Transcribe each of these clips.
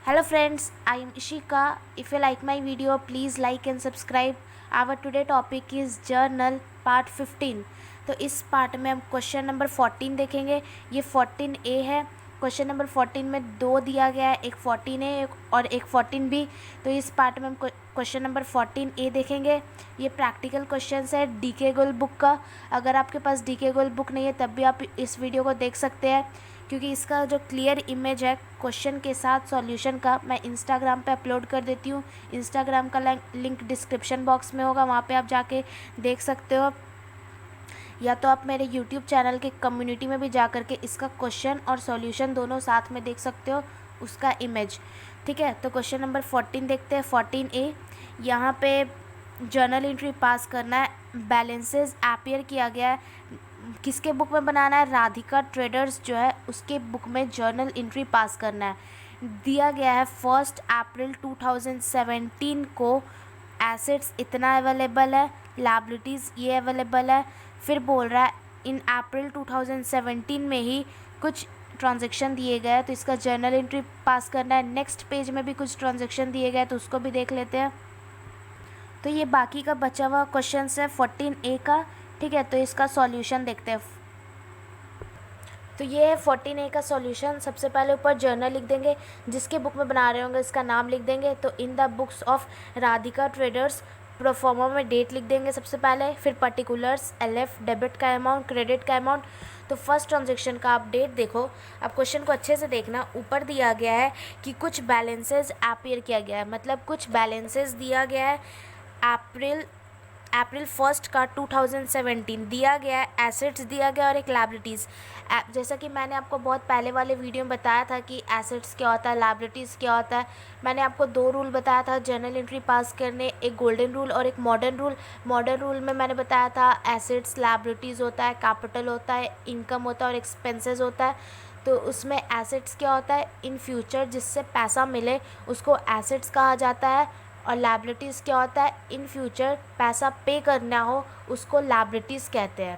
Hello friends, I am Ishika. If you like my video, please like and subscribe. Our today topic is journal part 15. तो इस part में हम question number 14 देखेंगे। ये 14A है। Question number 14 में दो दिया गया है, एक 14A और एक 14B। तो इस पार्ट में हम क्वेश्चन नंबर 14A देखेंगे। ये प्रैक्टिकल क्वेश्चन है डीके गोल बुक का। अगर आपके पास डीके गोल बुक नहीं है तब भी आप इस वीडियो को देख सकते हैं, क्योंकि इसका जो क्लियर इमेज है क्वेश्चन के साथ सॉल्यूशन का मैं इंस्टाग्राम पे अपलोड कर देती हूँ। इंस्टाग्राम का लिंक डिस्क्रिप्शन बॉक्स में होगा, वहाँ पे आप जाके देख सकते हो, या तो आप मेरे यूट्यूब चैनल के कम्युनिटी में भी जा कर के इसका क्वेश्चन और सॉल्यूशन दोनों साथ में देख सकते हो, उसका इमेज। ठीक है, तो क्वेश्चन नंबर 14 देखते हैं। 14A, यहाँ पे जर्नल एंट्री पास करना है। बैलेंसेस अपीयर किया गया है, किसके बुक में बनाना है? राधिका ट्रेडर्स जो है उसके बुक में जर्नल एंट्री पास करना है। दिया गया है 1 अप्रैल 2017 को एसेट्स इतना अवेलेबल है, लायबिलिटीज़ ये अवेलेबल है। फिर बोल रहा है इन अप्रैल 2017 में ही कुछ ट्रांजैक्शन दिए गए हैं, तो इसका जर्नल एंट्री पास करना है। नेक्स्ट पेज में भी कुछ ट्रांजैक्शन दिए गए, तो उसको भी देख लेते हैं। तो ये बाकी का बचा हुआ क्वेश्चन है 14A का। ठीक है, तो इसका सॉल्यूशन देखते हैं। तो ये है 14A का सॉल्यूशन। सबसे पहले ऊपर जर्नल लिख देंगे, जिसके बुक में बना रहे होंगे इसका नाम लिख देंगे। तो in the books of Radhika traders, proforma में डेट लिख देंगे सबसे पहले। फिर पर्टिकुलर्स, LF डेबिट का अमाउंट, क्रेडिट का अमाउंट। तो फर्स्ट ट्रांजेक्शन का आप डेट देखो। अब क्वेश्चन को अच्छे से देखना, ऊपर दिया गया है कि कुछ बैलेंसेज अपीयर किया गया है, मतलब कुछ बैलेंसेज दिया गया है अप्रैल 1 का 2017 दिया गया है, एसेट्स दिया गया और एक लायबिलिटीज़। जैसा कि मैंने आपको बहुत पहले वाले वीडियो में बताया था कि एसेट्स क्या होता है, लायबिलिटीज़ क्या होता है। मैंने आपको दो रूल बताया था जर्नल एंट्री पास करने, एक गोल्डन रूल और एक मॉडर्न रूल। मॉडर्न रूल में मैंने बताया था एसेट्स लायबिलिटीज़ होता है, कैपिटल होता है, इनकम होता है और एक्सपेंसेस होता है। तो उसमें एसेट्स क्या होता है? इन फ्यूचर जिससे पैसा मिले उसको एसेट्स कहा जाता है। और लायबिलिटीज़ क्या होता है? इन फ्यूचर पैसा पे करना हो उसको लायबिलिटीज़ कहते हैं।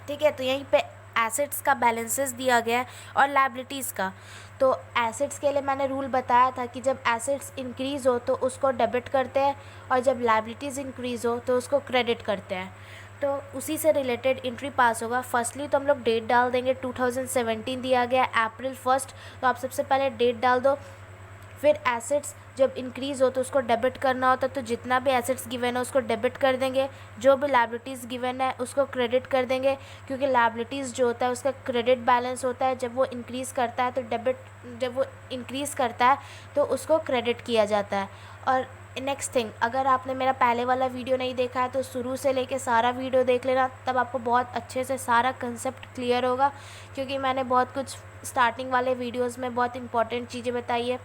ठीक है, तो यहीं पे एसेट्स का बैलेंसेस दिया गया है और लायबिलिटीज़ का। तो एसेट्स के लिए मैंने रूल बताया था कि जब एसेट्स इंक्रीज़ हो तो उसको डेबिट करते हैं, और जब लायबिलिटीज़ इंक्रीज़ हो तो उसको क्रेडिट करते हैं। तो उसी से रिलेटेड एंट्री पास होगा। फर्स्टली तो हम लोग डेट डाल देंगे, 2017 दिया गया अप्रैल 1, तो आप सबसे पहले डेट डाल दो। फिर एसेट्स जब इंक्रीज़ हो तो उसको डेबिट करना होता है, तो जितना भी एसेट्स गिवन है उसको डेबिट कर देंगे, जो भी लायबिलिटीज़ गिवन है उसको क्रेडिट कर देंगे, क्योंकि लायबिलिटीज़ जो होता है उसका क्रेडिट बैलेंस होता है। जब वो इंक्रीज़ करता है तो डेबिट, जब वो इंक्रीज़ करता है तो उसको क्रेडिट किया जाता है। और नेक्स्ट थिंग, अगर आपने मेरा पहले वाला वीडियो नहीं देखा है तो शुरू से लेके सारा वीडियो देख लेना, तब आपको बहुत अच्छे से सारा कंसेप्ट क्लियर होगा, क्योंकि मैंने बहुत कुछ स्टार्टिंग वाले वीडियोज़ में बहुत इंपॉर्टेंट चीज़ें बताई है।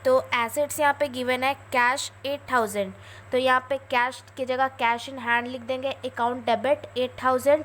तो एसेट्स यहाँ पे गिवन है कैश 8000, तो यहाँ पे कैश की जगह कैश इन हैंड लिख देंगे, अकाउंट डेबिट 8000।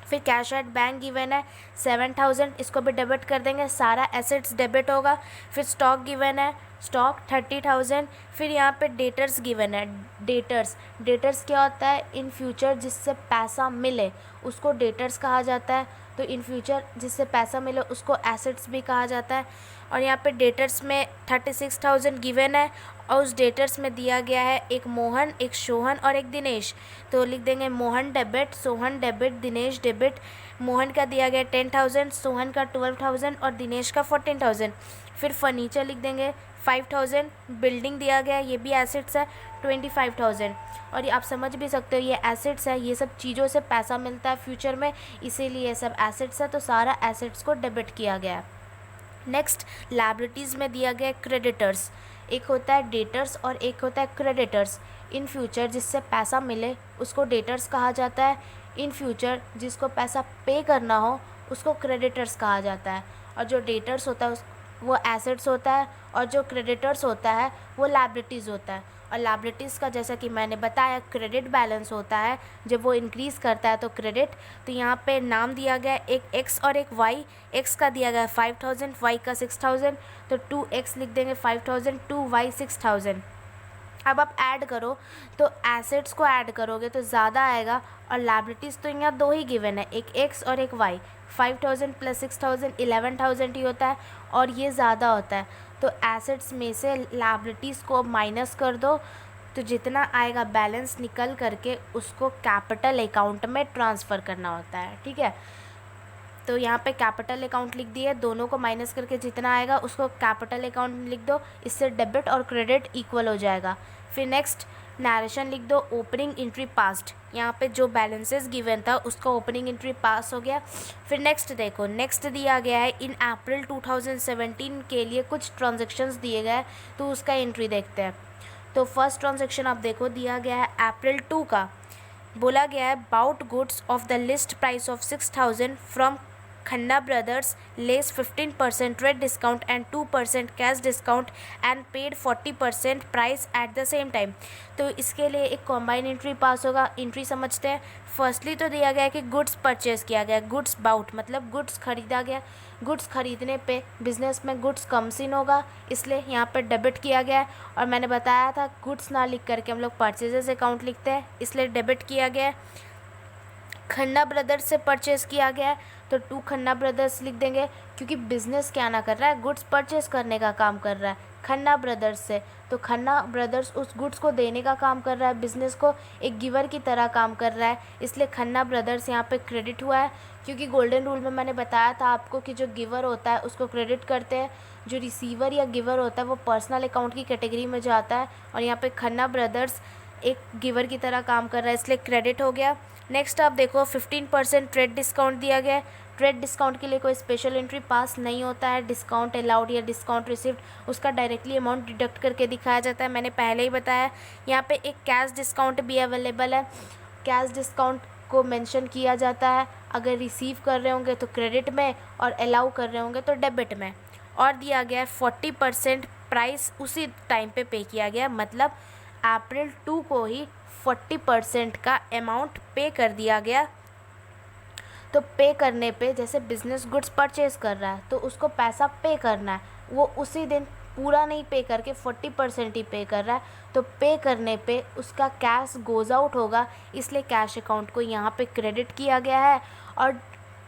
फिर कैश एट बैंक गिवन है 7000, इसको भी डेबिट कर देंगे, सारा एसेट्स डेबिट होगा। फिर स्टॉक गिवन है, स्टॉक 30,000। फिर यहाँ पे डेटर्स गिवन है, डेटर्स क्या होता है? इन फ्यूचर जिससे पैसा मिले उसको डेटर्स कहा जाता है। तो इन फ्यूचर जिससे पैसा मिले उसको एसेट्स भी कहा जाता है। और यहाँ पे डेटर्स में 36,000 गिवन है, और उस डेटर्स में दिया गया है एक मोहन, एक सोहन और एक दिनेश। तो लिख देंगे Mohan debit, Sohan debit, Dinesh debit. Mohan का दिया गया 10,000, सोहन का 12,000 और दिनेश का 14,000। फिर फर्नीचर लिख देंगे 5,000। बिल्डिंग दिया गया है, ये भी एसेट्स है, 25,000। और ये आप समझ भी सकते हो ये एसेट्स है, ये सब चीज़ों से पैसा मिलता है फ्यूचर में, इसीलिए ये सब एसेट्स है। तो सारा एसेट्स को डेबिट किया गया है। नेक्स्ट, लायबिलिटीज़ में दिया गया क्रेडिटर्स। एक होता है डेटर्स और एक होता है क्रेडिटर्स। इन फ्यूचर जिससे पैसा मिले उसको डेटर्स कहा जाता है, इन फ्यूचर जिसको पैसा पे करना हो उसको क्रेडिटर्स कहा जाता है। और जो डेटर्स होता है वो एसेट्स होता है, और जो क्रेडिटर्स होता है वो लायबिलिटीज़ होता है। और लायबिलिटीज़ का जैसा कि मैंने बताया क्रेडिट बैलेंस होता है, जब वो इंक्रीज़ करता है तो क्रेडिट। तो यहाँ पे नाम दिया गया एक एक्स और एक वाई। एक्स का दिया गया 5,000, वाई का 6,000, तो 2x लिख देंगे 5,000, 2y 6,000। अब आप ऐड करो तो एसेट्स को ऐड करोगे तो ज़्यादा आएगा, और लायबिलिटीज़ तो यहाँ दो ही गिवन है, एक एक्स और एक वाई। 5000 प्लस 6000 11,000 ही होता है, और ये ज़्यादा होता है। तो एसेट्स में से लायबिलिटीज़ को माइनस कर दो, तो जितना आएगा बैलेंस निकल करके उसको कैपिटल अकाउंट में ट्रांसफ़र करना होता है, ठीक है। तो यहाँ पे कैपिटल अकाउंट लिख दिए, दोनों को माइनस करके जितना आएगा उसको कैपिटल अकाउंट में लिख दो, इससे डेबिट और क्रेडिट इक्वल हो जाएगा। फिर नेक्स्ट नरेशन लिख दो, ओपनिंग एंट्री पास्ट, यहाँ पे जो बैलेंसेस गिवन था उसका ओपनिंग एंट्री पास हो गया। फिर नेक्स्ट देखो, नेक्स्ट दिया गया है इन अप्रैल 2017 के लिए कुछ ट्रांजेक्शन्स दिए गए, तो उसका एंट्री देखते हैं। तो फर्स्ट ट्रांजेक्शन आप देखो दिया गया है अप्रैल 2 का, बोला गया है bought goods of the list price of 6000 from Khanna brothers less 15% trade discount and 2% cash discount and paid 40% price at the same time. तो इसके लिए एक कॉम्बाइन एंट्री पास होगा। एंट्री समझते हैं। फर्स्टली तो दिया गया है कि गुड्स परचेज किया गया, गुड्स बाउट मतलब गुड्स खरीदा गया, गुड्स खरीदने पे बिजनेस में गुड्स कम सीन होगा, इसलिए यहाँ पर डेबिट किया गया है। और मैंने बताया था गुड्स ना लिख करके हम लोग परचेजेस अकाउंट लिखते हैं, इसलिए डेबिट किया गया है। खन्ना ब्रदर्स से परचेस किया गया है तो 2 खन्ना ब्रदर्स लिख देंगे, क्योंकि बिज़नेस क्या ना कर रहा है, गुड्स परचेस करने का काम कर रहा है खन्ना ब्रदर्स से। तो खन्ना ब्रदर्स उस गुड्स को देने का काम कर रहा है, बिज़नेस को एक गिवर की तरह काम कर रहा है, इसलिए खन्ना ब्रदर्स यहाँ पे क्रेडिट हुआ है। क्योंकि गोल्डन रूल में मैंने बताया था आपको कि जो गिवर होता है उसको क्रेडिट करते हैं, जो रिसीवर या गिवर होता है वो पर्सनल अकाउंट की कैटेगरी में जाता है, और यहाँ पे खन्ना ब्रदर्स एक गिवर की तरह काम कर रहा है, इसलिए क्रेडिट हो गया। नेक्स्ट आप देखो 15% ट्रेड डिस्काउंट दिया गया है। ट्रेड डिस्काउंट के लिए कोई स्पेशल एंट्री पास नहीं होता है, डिस्काउंट अलाउड या डिस्काउंट रिसिव्ड उसका डायरेक्टली अमाउंट डिडक्ट करके दिखाया जाता है, मैंने पहले ही बताया। यहाँ पे एक कैश डिस्काउंट भी अवेलेबल है, कैश डिस्काउंट को मेंशन किया जाता है, अगर रिसीव कर रहे होंगे तो क्रेडिट में और अलाउ कर रहे होंगे तो डेबिट में। और दिया गया है 40% प्राइस उसी टाइम पे किया गया, मतलब अप्रैल 2 को ही 40% का अमाउंट पे कर दिया गया। तो पे करने पे जैसे बिज़नेस गुड्स परचेज़ कर रहा है तो उसको पैसा पे करना है, वो उसी दिन पूरा नहीं पे करके 40% ही पे कर रहा है, तो पे करने पे उसका कैश गोज़ आउट होगा, इसलिए कैश अकाउंट को यहाँ पे क्रेडिट किया गया है। और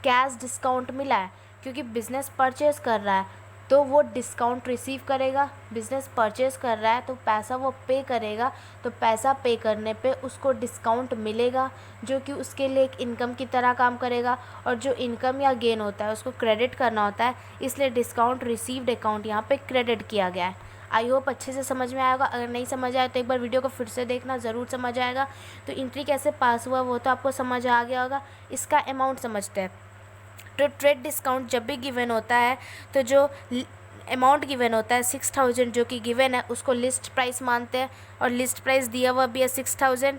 कैश डिस्काउंट मिला है क्योंकि बिज़नेस परचेज़ कर रहा है तो वो डिस्काउंट रिसीव करेगा, बिज़नेस परचेज़ कर रहा है तो पैसा वो पे करेगा, तो पैसा पे करने पे उसको डिस्काउंट मिलेगा जो कि उसके लिए एक इनकम की तरह काम करेगा, और जो इनकम या गेन होता है उसको क्रेडिट करना होता है, इसलिए डिस्काउंट रिसीव्ड अकाउंट यहाँ पे क्रेडिट किया गया है। आई होप अच्छे से समझ में आएगा, अगर नहीं समझ आया तो एक बार वीडियो को फिर से देखना, ज़रूर समझ आएगा। तो एंट्री कैसे पास हुआ वो तो आपको समझ आ गया होगा। इसका अमाउंट समझते हैं। तो ट्रेड डिस्काउंट जब भी गिवन होता है तो जो अमाउंट गिवन होता है 6000 जो कि गिवन है उसको लिस्ट प्राइस मानते हैं, और लिस्ट प्राइस दिया हुआ भी है 6000,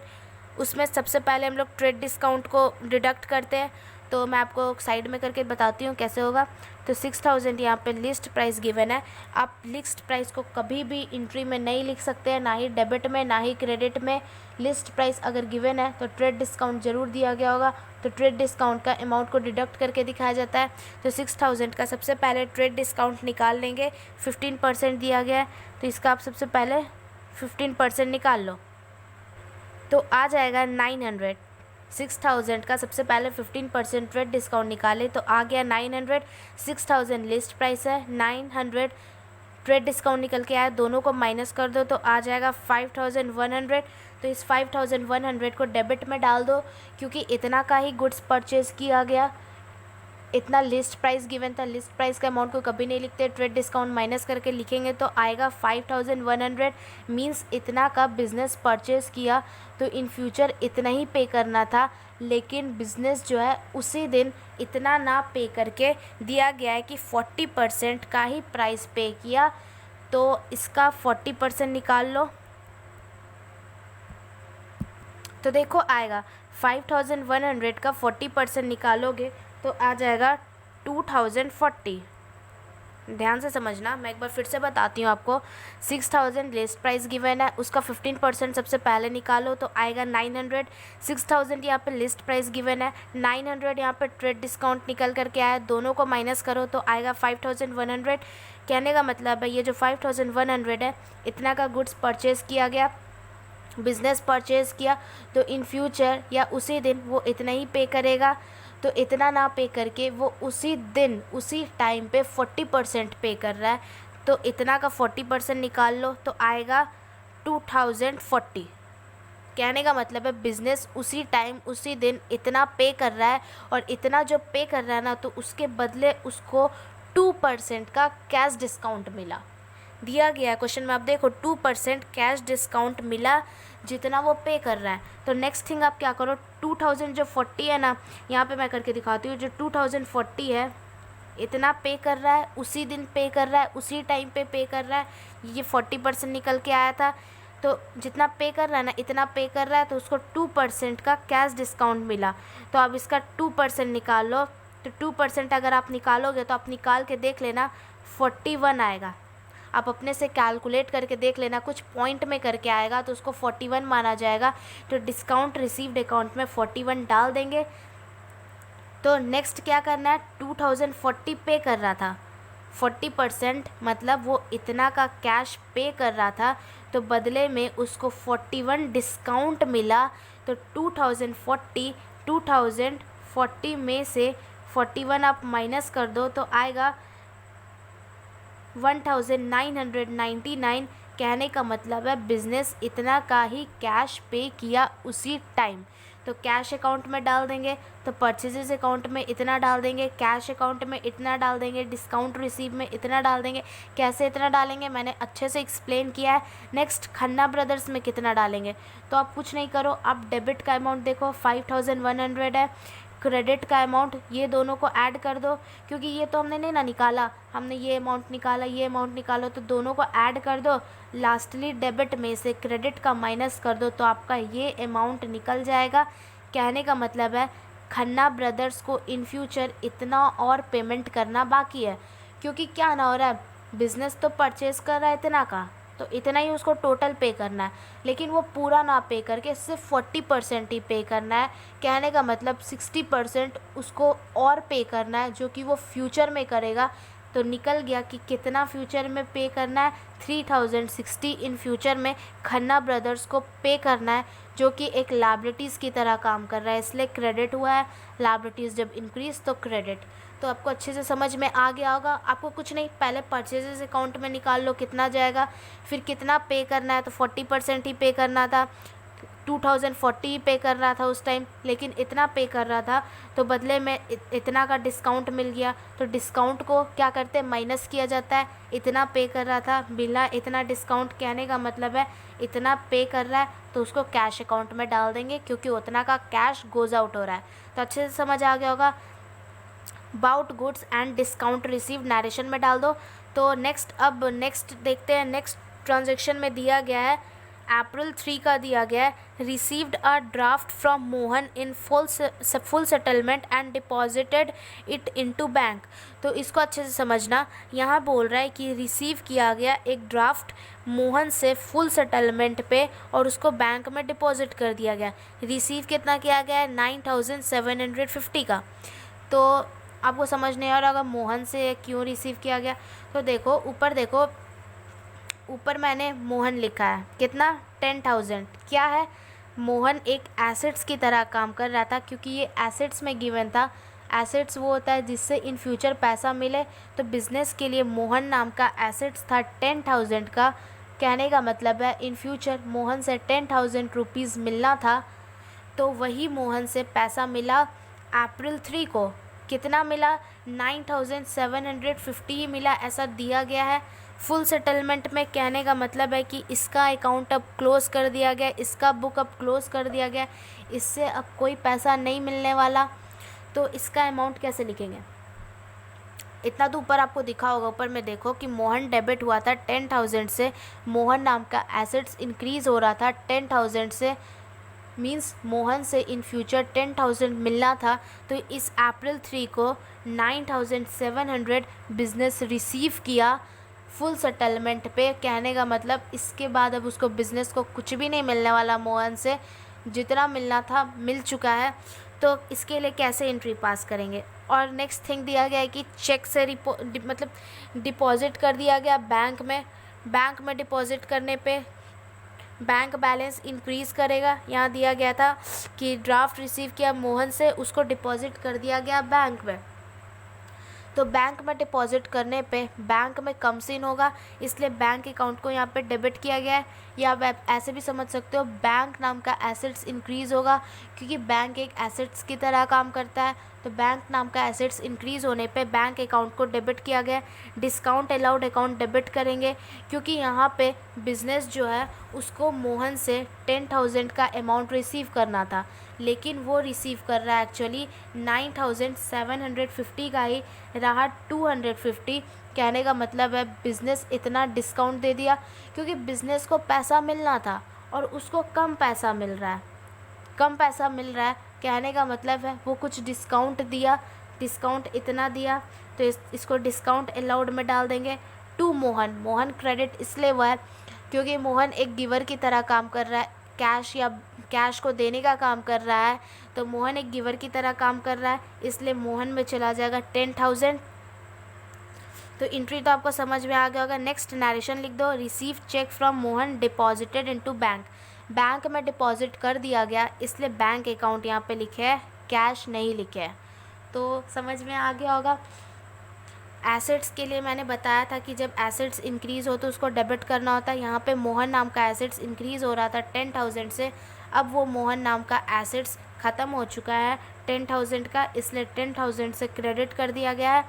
उसमें सबसे पहले हम लोग ट्रेड डिस्काउंट को डिडक्ट करते हैं। तो मैं आपको साइड में करके बताती हूँ कैसे होगा। तो 6000 यहाँ पे लिस्ट प्राइस गिवन है, आप लिस्ट प्राइस को कभी भी एंट्री में नहीं लिख सकते हैं, ना ही डेबिट में ना ही क्रेडिट में। लिस्ट प्राइस अगर गिवन है तो ट्रेड डिस्काउंट ज़रूर दिया गया होगा, तो ट्रेड डिस्काउंट का अमाउंट को डिडक्ट करके दिखाया जाता है। तो 6000 का सबसे पहले ट्रेड डिस्काउंट निकाल लेंगे, 15% दिया गया है तो इसका आप सबसे पहले 15% निकाल लो, तो आ जाएगा 900। 6000 का सबसे पहले 15% ट्रेड डिस्काउंट निकाले तो आ गया 900। 6000 लिस्ट प्राइस है, 900 ट्रेड डिस्काउंट निकल के आया, दोनों को माइनस कर दो तो आ जाएगा 5100। तो इस 5100 को डेबिट में डाल दो, क्योंकि इतना का ही गुड्स परचेज़ किया गया, इतना लिस्ट प्राइस गिवन था। लिस्ट प्राइस का अमाउंट को कभी नहीं लिखते, ट्रेड डिस्काउंट माइनस करके लिखेंगे तो आएगा 5100, मींस इतना का बिज़नेस परचेज़ किया तो इन फ्यूचर इतना ही पे करना था, लेकिन बिज़नेस जो है उसी दिन इतना ना पे करके दिया गया है कि 40% का ही प्राइस पे किया, तो इसका 40% निकाल लो। तो देखो आएगा 5100 का 40% निकालोगे तो आ जाएगा 2040। ध्यान से समझना, मैं एक बार फिर से बताती हूँ आपको। 6000 लिस्ट प्राइस गिवन है, उसका 15% सबसे पहले निकालो तो आएगा 900। 6000 यहाँ पे लिस्ट प्राइस गिवन है, 900 यहाँ पे ट्रेड डिस्काउंट निकल करके आया, दोनों को माइनस करो तो आएगा 5100। कहने का मतलब है ये जो 5100 है इतना का गुड्स परचेज़ किया गया, बिज़नेस परचेज़ किया तो इन फ्यूचर या उसी दिन वो इतना ही पे करेगा। तो इतना ना पे करके वो उसी दिन उसी टाइम पे 40% पे कर रहा है, तो इतना का 40% निकाल लो तो आएगा 2040। कहने का मतलब है बिज़नेस उसी टाइम उसी दिन इतना पे कर रहा है, और इतना जो पे कर रहा है ना, तो उसके बदले उसको 2% का कैश डिस्काउंट मिला। दिया गया है क्वेश्चन में, आप देखो 2% कैश डिस्काउंट मिला जितना वो पे कर रहा है। तो नेक्स्ट थिंग आप क्या करो, 2000 जो 40 है ना, यहाँ पे मैं करके दिखाती हूँ। जो 2040 है इतना पे कर रहा है, उसी दिन पे कर रहा है, उसी टाइम पे कर रहा है, ये 40% निकल के आया था। तो जितना पे कर रहा है ना, इतना पे कर रहा है, तो उसको 2% का कैश डिस्काउंट मिला। तो अब इसका 2% निकाल लो। तो 2% अगर आप निकालोगे तो आप निकाल के देख लेना 41 आएगा। आप अपने से कैलकुलेट करके देख लेना, कुछ पॉइंट में करके आएगा तो उसको 41 माना जाएगा। तो डिस्काउंट रिसीव्ड अकाउंट में 41 डाल देंगे। तो नेक्स्ट क्या करना है, 2040 पे कर रहा था, 40% मतलब वो इतना का कैश पे कर रहा था, तो बदले में उसको 41 डिस्काउंट मिला। तो 2040 में से 41 आप माइनस कर दो तो आएगा 1999। कहने का मतलब है बिज़नेस इतना का ही कैश पे किया उसी टाइम। तो कैश अकाउंट में डाल देंगे, तो परचेजेस अकाउंट में इतना डाल देंगे, कैश अकाउंट में इतना डाल देंगे, डिस्काउंट रिसीव में इतना डाल देंगे। कैसे इतना डालेंगे मैंने अच्छे से एक्सप्लेन किया है। नेक्स्ट खन्ना ब्रदर्स में कितना डालेंगे, तो आप कुछ नहीं करो, आप डेबिट का अमाउंट देखो 5100 है, क्रेडिट का अमाउंट ये दोनों को ऐड कर दो, क्योंकि ये तो हमने नहीं ना निकाला, हमने ये अमाउंट निकाला, ये अमाउंट निकालो, तो दोनों को ऐड कर दो। लास्टली डेबिट में से क्रेडिट का माइनस कर दो तो आपका ये अमाउंट निकल जाएगा। कहने का मतलब है खन्ना ब्रदर्स को इन फ्यूचर इतना और पेमेंट करना बाकी है, क्योंकि क्या ना हो रहा है, बिज़नेस तो परचेज़ कर रहा है इतना का, तो इतना ही उसको टोटल पे करना है, लेकिन वो पूरा ना पे करके सिर्फ 40% ही पे करना है। कहने का मतलब 60% उसको और पे करना है, जो कि वो फ्यूचर में करेगा। तो निकल गया कि कितना फ्यूचर में पे करना है, 3060 इन फ्यूचर में खन्ना ब्रदर्स को पे करना है, जो कि एक लायबिलिटीज़ की तरह काम कर रहा है, इसलिए क्रेडिट हुआ है। लायबिलिटीज़ जब इंक्रीज तो क्रेडिट। तो आपको अच्छे से समझ में आ गया होगा। आपको कुछ नहीं, पहले परचेजेस अकाउंट में निकाल लो कितना जाएगा, फिर कितना पे करना है, तो 40% ही पे करना था, 2040 पे कर रहा था उस टाइम, लेकिन इतना पे कर रहा था, तो बदले में इतना का डिस्काउंट मिल गया। तो डिस्काउंट को क्या करते हैं, माइनस किया जाता है। इतना पे कर रहा था बिना इतना डिस्काउंट, कहने का मतलब है इतना पे कर रहा है तो उसको कैश अकाउंट में डाल देंगे, क्योंकि उतना का कैश गोज़ आउट हो रहा है। तो अच्छे से समझ आ गया होगा। About goods and discount receive narration में डाल दो। तो नेक्स्ट देखते हैं। नेक्स्ट ट्रांजैक्शन में दिया गया है अप्रैल 3 का दिया गया है, received a draft from Mohan in full settlement and deposited it into bank. तो इसको अच्छे से समझना, यहाँ बोल रहा है कि रिसीव किया गया एक ड्राफ्ट मोहन से फुल सेटलमेंट पे और उसको बैंक में डिपॉजिट कर दिया गया। रिसीव कितना किया गया है, 9750 का। तो आपको समझ नहीं आ रहा होगा मोहन से क्यों रिसीव किया गया। तो देखो ऊपर देखो, ऊपर मैंने मोहन लिखा है, कितना 10,000। क्या है, मोहन एक एसेट्स की तरह काम कर रहा था, क्योंकि ये एसेट्स में गिवन था। एसेट्स वो होता है जिससे इन फ्यूचर पैसा मिले, तो बिज़नेस के लिए मोहन नाम का एसेट्स था 10,000 का। कहने का मतलब है इन फ्यूचर मोहन से 10,000 रुपीज़ मिलना था, तो वही मोहन से पैसा मिला अप्रैल 3 को। कितना मिला, 9750 ही मिला, ऐसा दिया गया है। फुल सेटलमेंट में कहने का मतलब है कि इसका अकाउंट अब क्लोज़ कर दिया गया, इसका बुक अब क्लोज़ कर दिया गया, इससे अब कोई पैसा नहीं मिलने वाला। तो इसका अमाउंट कैसे लिखेंगे, इतना तो ऊपर आपको दिखा होगा। ऊपर में देखो कि मोहन डेबिट हुआ था 10,000 से, मोहन नाम का एसेट्स इंक्रीज़ हो रहा था 10,000 से, मीन्स मोहन से इन फ्यूचर 10,000 मिलना था। तो इस अप्रैल 3 को 9,700 बिज़नेस रिसीव किया फुल सेटलमेंट पे। कहने का मतलब इसके बाद अब उसको बिज़नेस को कुछ भी नहीं मिलने वाला, मोहन से जितना मिलना था मिल चुका है। तो इसके लिए कैसे एंट्री पास करेंगे। और नेक्स्ट थिंग दिया गया है कि चेक से डिपॉज़िट कर दिया गया बैंक में। बैंक में डिपॉज़िट करने पे बैंक बैलेंस इंक्रीज़ करेगा। यहाँ दिया गया था कि ड्राफ्ट रिसीव किया मोहन से, उसको डिपॉजिट कर दिया गया बैंक में। तो बैंक में डिपॉजिट करने पे बैंक में कम सीन होगा, इसलिए बैंक अकाउंट को यहाँ पे डेबिट किया गया है। या आप ऐसे भी समझ सकते हो बैंक नाम का एसेट्स इंक्रीज़ होगा, क्योंकि बैंक एक एसेट्स की तरह काम करता है। तो बैंक नाम का एसेट्स इंक्रीज़ होने पे बैंक अकाउंट को डेबिट किया गया। डिस्काउंट अलाउड अकाउंट डेबिट करेंगे, क्योंकि यहाँ पे बिज़नेस जो है उसको मोहन से 10,000 का अमाउंट रिसीव करना था, लेकिन वो रिसीव कर रहा है एक्चुअली 9,750 का ही रहा, 250। कहने का मतलब है बिज़नेस इतना डिस्काउंट दे दिया, क्योंकि बिज़नेस को पैसा मिलना था और उसको कम पैसा मिल रहा है, कम पैसा मिल रहा है। कहने का मतलब है वो कुछ डिस्काउंट दिया, डिस्काउंट इतना दिया, तो इसको डिस्काउंट अलाउड में डाल देंगे। टू मोहन, मोहन क्रेडिट इसलिए हुआ है क्योंकि मोहन एक गिवर की तरह काम कर रहा है, कैश या कैश को देने का काम कर रहा है। तो मोहन एक गिवर की तरह काम कर रहा है, इसलिए मोहन में चला जाएगा 10,000। तो एंट्री तो आपको समझ में आ गया होगा। नेक्स्ट नरेशन लिख दो। Receive cheque from Mohan deposited into bank. Bank में डिपॉजिट कर दिया गया, इसलिए बैंक अकाउंट यहाँ पे लिखे है, कैश नहीं लिखे है। तो समझ में आ गया होगा। एसेट्स के लिए मैंने बताया था कि जब एसेट्स इंक्रीज़ हो तो उसको डेबिट करना होता है। यहाँ पे मोहन नाम का एसेट्स इंक्रीज़ हो रहा था 10,000 से, अब वो मोहन नाम का एसेट्स ख़त्म हो चुका है 10,000 का, इसलिए 10,000 से क्रेडिट कर दिया गया है।